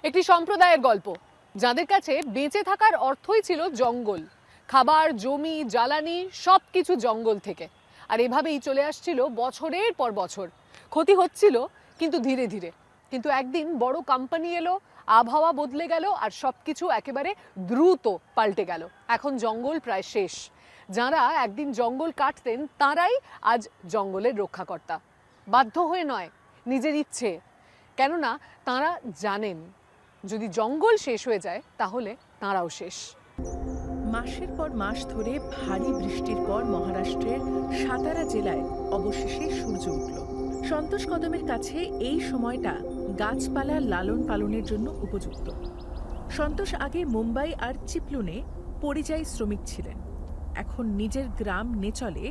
একটি সম্প্রদায়ের গল্প যাদের কাছে বেঁচে থাকার অর্থই ছিল জঙ্গল, খাবার, জমি, জ্বালানি সবকিছু জঙ্গল থেকে। আর এভাবেই চলে আসছিল বছরের পর বছর। ক্ষতি হচ্ছিল কিন্তু ধীরে ধীরে। কিন্তু একদিন বড় কোম্পানি এলো, আবহাওয়া বদলে গেল আর সবকিছু একেবারে দ্রুত পাল্টে গেল। এখন জঙ্গল প্রায় শেষ। যারা একদিন জঙ্গল কাটতেন তারাই আজ জঙ্গলের রক্ষাকর্তা। বাধ্য হয়ে নয়, নিজের ইচ্ছে। কেননা তারা জানেন যদি জঙ্গল শেষ হয়ে যায় তাহলে তারাও শেষ। মাসের পর মাস ধরে ভারী বৃষ্টির পর মহারাষ্ট্রের সাতারা জেলায় অবশেষে সূর্য উঠল। সন্তোষ কদমের কাছে এই সময়টা গাছপালা লালন পালনের জন্য উপযুক্ত। সন্তোষ আগে মুম্বাই আর চিপলুনে পরিযায়ী শ্রমিক ছিলেন। এখন নিজের গ্রাম নেচলে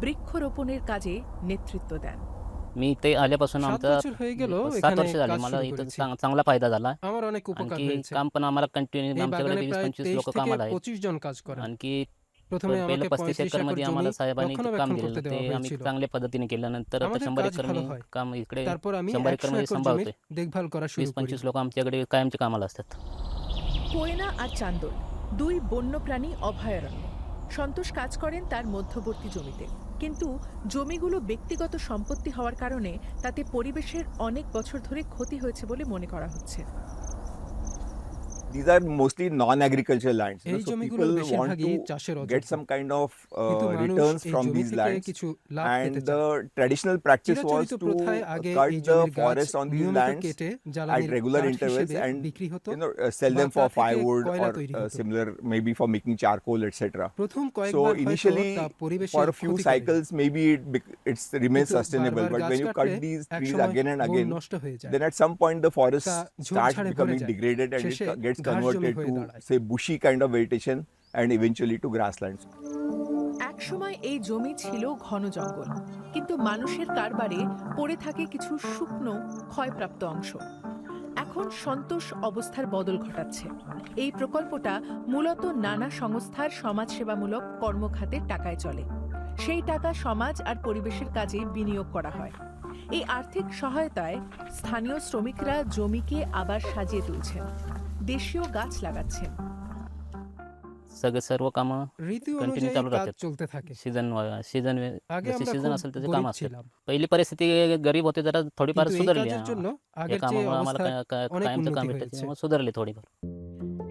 বৃক্ষরোপণের কাজে नेतृत्व দেন। मी इथे आल्यापासून आमचा 7 वर्ष झाली. मला इथं चांगला फायदा झाला. আমার অনেক উপকার आणखी হয়েছে। काम पण आम्हाला कंटिन्यू এই आमच्याकडे বাগানে প্রায় 20-25 23 लोक থেকে कामाला आहेत. 25 জন কাজ করেন। आणखी প্রথমে पहिलं আমাকে 35 35 एकरमध्ये একর आम्हाला জমি साहेबांनी काम রক্ষণাবেক্ষণ दिलेलं. করতে ते দেওয়া आम्ही হয়েছিল। चांगल्या पद्धतीने केलं. नंतर आता আমাদের 100 কাজ एकर ভালো मी হয়। काम इकडे তারপর আমি 100 100 एकरमध्ये একর জমির सांभाळतोय. দেখভাল করা শুরু করি। 20-25 लोक आमच्याकडे कायमचे कामाला असतात. কোয়না আর চান্দোল দুই বন্যপ্রাণী অভয়ারণ্য। সন্তোষ কাজ করেন তার মধ্যবর্তী জমিতে, কিন্তু জমিগুলো ব্যক্তিগত সম্পত্তি হওয়ার কারণে তাতে পরিবেশের অনেক বছর ধরে ক্ষতি হয়েছে বলে মনে করা হচ্ছে। These are mostly non-agricultural lands. এই So জমিগুলোর people want বেশিরভাগই to চাষের get অযোগ্য। some kind of কিন্তু মানুষ returns এই from জমি these থেকে lands. কিছু লাভ And পেতে চায়। the traditional practice was চিরাচরিত to প্রথায় আগে cut এই the জমির গাছ forest on these নিয়মিত lands কেটে at জ্বালানির regular কাঠ intervals হিসেবে and বিক্রি হতো sell বা them তা for থেকে firewood কয়লা or তৈরি হতো। similar, maybe for making charcoal, etc. প্রথম So কয়েকবার হয়তো initially, তা for পরিবেশের a few ক্ষতি করে। cycles, maybe it remains কিন্তু sustainable. বারবার But গাছ when you cut কাটলে these trees একসময় again and বন again, নষ্ট হয়ে যায়। then at some point the forest তা starts ঝোপঝাড়ে ভরে becoming যায়। degraded and শেষে it gets ঘাস জমি converted হয়ে to, দাঁড়ায়। say, bushy kind of vegetation and eventually to grasslands. একসময় এই জমি ছিল ঘন জঙ্গল, কিন্তু মানুষের কারবারে পড়ে থাকে কিছু শুকনো ক্ষয়প্রাপ্ত অংশ। এখন সন্তোষ অবস্থার বদল ঘটাচ্ছে। এই প্রকল্পটা মূলত নানা সংস্থার সমাজসেবামূলক কর্মখাতের টাকায় চলে। সেই টাকা সমাজ আর পরিবেশের কাজে বিনিয়োগ করা হয়। এই আর্থিক সহায়তায় স্থানীয় শ্রমিকরা জমিকে আবার সাজিয়ে তুলছেন, দেশীয় গাছ লাগাচ্ছেন। सर्व कामं ঋতু कंटिन्यू অনুযায়ী चालू কাজ राहतात. चलते থাকে। सीझन আগে जसे আমরা सीझन খুব असेल त्याचे গরিব काम असतात. ছিলাম, पहिली परिस्थिती गरीब होते, जरा थोडीफार কিন্তু এই सुधारली. কাজের জন্য या আগের চেয়ে कामामुळे आम्हाला অবস্থা অনেক कायमचं উন্নতি काम भेटतं, হয়েছে। त्यामुळे सुधारली थोडीफार.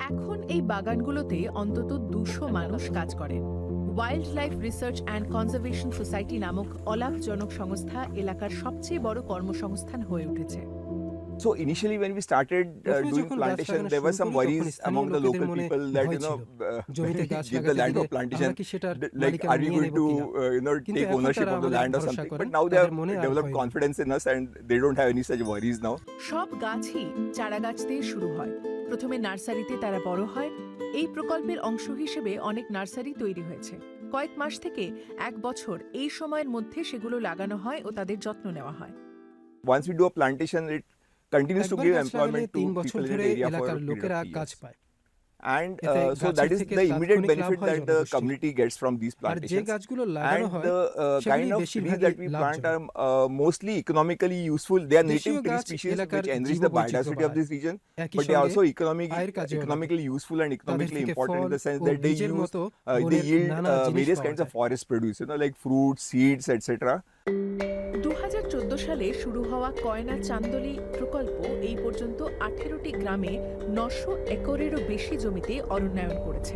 এখন এই বাগানগুলোতে অন্তত 200 মানুষ কাজ করেন। Wild life research and conservation society নামক অলাভজনক সংস্থা এলাকার সবচেয়ে বড় কর্মসংস্থান হয়ে উঠেছে। So initially when we started প্রথমে doing যখন গাছ plantation, লাগানো there were শুরু some করি, তখন worries স্থানীয় among the লোকেদের local মনে people that, ভয় you know, ছিল। জমিতে গাছ give the লাগাতে land গেলে for plantation, আমরা কি সেটার like মালিকানা are we নিয়ে going নেব to কিনা। কিন্তু take এখন ownership তারা of the আমাদের land or ভরসা something? করেন, But now they তাদের have মনে আর developed ভয় নেই। confidence in us and they don't have any such worries now. সব গাছই চারা গাছ দিয়ে শুরু হয়। প্রথমে নার্সারিতে তারা বড় হয়। এই প্রকল্পের অংশ হিসেবে অনেক নার্সারি তৈরি হয়েছে। কয়েক মাস থেকে এক বছর এই সময়ের মধ্যে সেগুলো লাগানো হয় ও তাদের যত্ন নেওয়া হয়। Once we do a plantation, it continues to একবার give গাছ লাগালে employment to 3 বছর people in ধরে the area for এলাকার a period লোকেরা of কাজ 3 years. পায়। And এতে so that গাছের is থেকে the immediate তাৎক্ষণিক লাভ benefit হয় that the জনগোষ্ঠীর। community gets from these আর যে plantations. গাছগুলো লাগানো And হয় the সেগুলি kind of trees বেশিরভাগই that we plant লাভজনক। are mostly economically useful. They are দেশীয় native tree গাছ species এলাকার which enrich the জীববৈচিত্র্য biodiversity of বাড়ায়। this region, একই but they are সঙ্গে also আয়ের কাজেও লাগে। economically useful and তাদের economically থেকে important in fall the sense O that they বীজের use মতো they বনের yield নানা জিনিস various পাওয়া kinds of যায়। forest produce, like fruits, seeds, etc. 2014 সালে শুরু হওয়া কয়না চান্দোলি প্রকল্প এই পর্যন্ত 18টি গ্রামে 900 একরেরও বেশি জমিতে অরণ্যায়ন করেছে।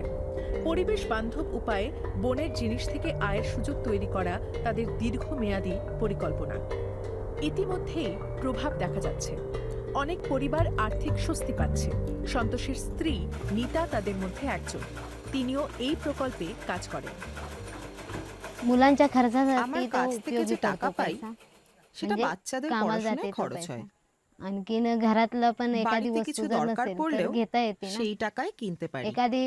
পরিবেশ বান্ধব উপায়ে বনের জিনিস থেকে আয়ের সুযোগ তৈরি করা তাদের দীর্ঘমেয়াদী পরিকল্পনা। ইতিমধ্যেই প্রভাব দেখা যাচ্ছে। অনেক পরিবার আর্থিক স্বস্তি পাচ্ছে। সন্তোষের স্ত্রী নিতা তাদের মধ্যে একজন। তিনিও এই প্রকল্পে কাজ করেন। मुलांच्या खर्चासाठी আমার तो কাছ থেকে যে उपयोगी টাকা पडतो পাই पैसा. সেটা म्हणजे বাচ্চাদের कामाला পড়াশোনায় जाते तो খরচ पैसा. হয়। आणखीन घरातलं पण एखादी বাড়িতে वस्तू কিছু जर দরকার नसेल तर পড়লেও घेता येते ना. সেই টাকায় কিনতে পারি। एखादी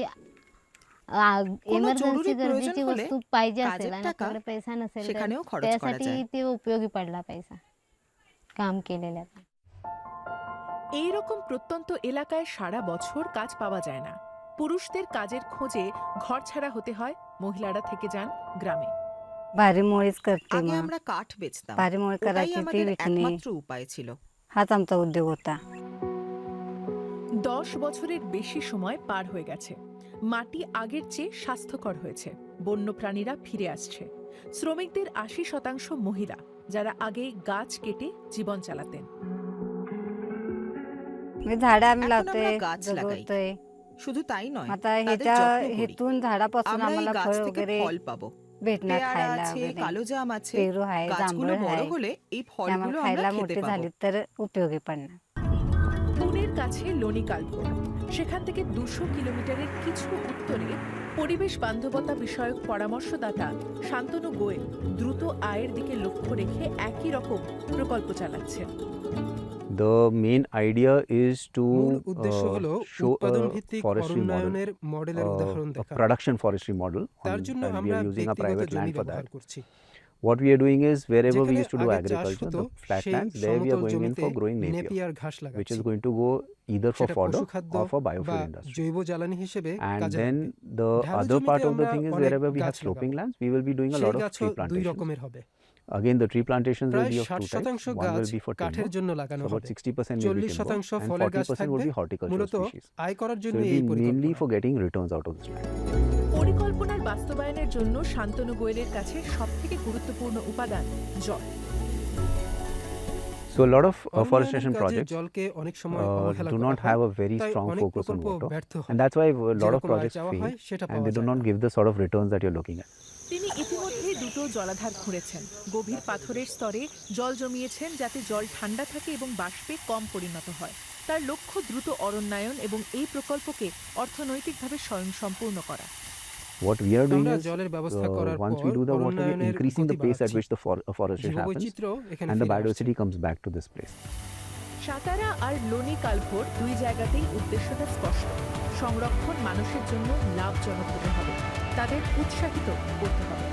কোনো इमर्जन्सी জরুরি প্রয়োজন गरजेची হলে वस्तू पाहिजे असेल কাজের आणि টাকা आपल्याकडे पैसा नसेल तर সেখানেও খরচ করা त्यासाठी যায়। ते उपयोगी पडला पैसा काम केलेल्याचा। এই রকম প্রত্যন্ত এলাকায় সারা বছর কাজ পাওয়া যায় না। পুরুষদের কাজের খোঁজে ঘর ছাড়া হতে হয়, মহিলারা থেকে যান গ্রামে। भारीमुळेच करते আগে मग আমরা কাঠ বেচতাম, भारीमुळे ওটাই करायची ती আমাদের विकणे একমাত্র উপায় ছিল। हाच आमचा उद्योग होता। 10 বছরের বেশি সময় পার হয়ে গেছে। মাটি আগের চেয়ে স্বাস্থ্যকর হয়েছে, বন্যপ্রাণীরা ফিরে আসছে। শ্রমিকদের 80% মহিলা, যারা আগে গাছ কেটে জীবন চালাতেন। मी झाडं आम्ही এখন लावतोय, আমরা গাছ লাগাই। जगवतोय. শুধু তাই নয়, आता তাদের যত্ন করি। हेतून झाडापासून আমরা এই आम्हाला গাছ फळ থেকে वगैरे ফল পাবো। भेटणार পেয়ারা खायला আছে, वगैरे. কালো জাম আছে। पेरू आहे, গাছগুলো जांभळ বড় आहे. হলে এই ते ফলগুলো आम्हाला আমরা खायला খেতে मोठे পাবো। झाले तर उपयोगी पडणार. পুনের কাছে লোনিকালপুর, সেখান থেকে 200 কিলোমিটারের কিছু উত্তরে পরিবেশ বান্ধবতা বিষয়ক পরামর্শদাতা শান্তনু গোয়েল দ্রুত আয়ের দিকে লক্ষ্য রেখে একই রকম প্রকল্প চালাচ্ছেন। The main idea is to মূল উদ্দেশ্য হলো show উৎপাদন a ভিত্তিক forestry model, অরণ্যায়নের মডেলের উদাহরণ a দেখা। production forestry model, তার জন্য and we আমরা are using a ব্যক্তিগত private জমি land for ব্যবহার that. করছি। What we are doing is wherever we যেখানে used to do আগে চাষ agriculture, হতো, the flat সেই lands, there we are সমতল going in জমিতে for growing napier, নেপিয়ার ঘাস which লাগাচ্ছি। is going to go either for সেটা fodder পশুখাদ্য or for বা biofuel industry. জৈব জ্বালানি হিসেবে And কাজে then লাগবে। the ঢালু other জমিতে part of the আমরা thing is অনেক wherever we have গাছ sloping লাগাবো। lands, we will be doing a সেই lot of গাছও tree দুই plantations. রকমের হবে। Again, the tree plantations will প্রায় be of 2 60% types. One গাছ will be for কাঠের timber, জন্য লাগানো so about হবে। 60% will be timber, 40% and ফলের গাছ 40% will থাকবে, be horticultural মূলত species. আয় করার So জন্য it এই will be mainly for পরিকল্পনা। getting returns out of this land. পরিকল্পনার বাস্তবায়নের জন্য শান্তনু গোয়েলের কাছে সবথেকে গুরুত্বপূর্ণ উপাদান জল। So a lot of অরণ্যায়নের forestation কাজে projects জলকে অনেক সময় অবহেলা do করা not হয়, have a very তাই strong অনেক focus on প্রকল্প water, ব্যর্থ হয়। and that's why a lot of যেরকম আয় projects চাওয়া fail, হয় সেটা and পাওয়া they do যায় not না। give the sort of returns that you're looking at. তিনি ইতিমধ্যে দুটো জলাধার খুঁড়েছেন, গভীর পাথরের স্তরে জল জমিয়েছেন যাতে জল ঠান্ডা থাকে এবং বাষ্পে কম পরিণত হয়। তার লক্ষ্য দ্রুত অরণ্যায়ন এবং এই প্রকল্পকে অর্থনৈতিকভাবে স্বয়ংসম্পূর্ণ করা। What we are doing আমরা is জলের ব্যবস্থা করার once পর we do the water, we are অরণ্যায়নের increasing the গতি pace at বাড়াচ্ছি। which the forestation happens, জীববৈচিত্র্য এখানে and the ফিরে আসছে। biodiversity comes back to this place. Satara আর লোনি কালভোর দুই জায়গাতেই উদ্দেশ্যটা স্পষ্ট, সংরক্ষণ মানুষের জন্য লাভজনক হতে হবে, তাদের উৎসাহিত করতে হবে।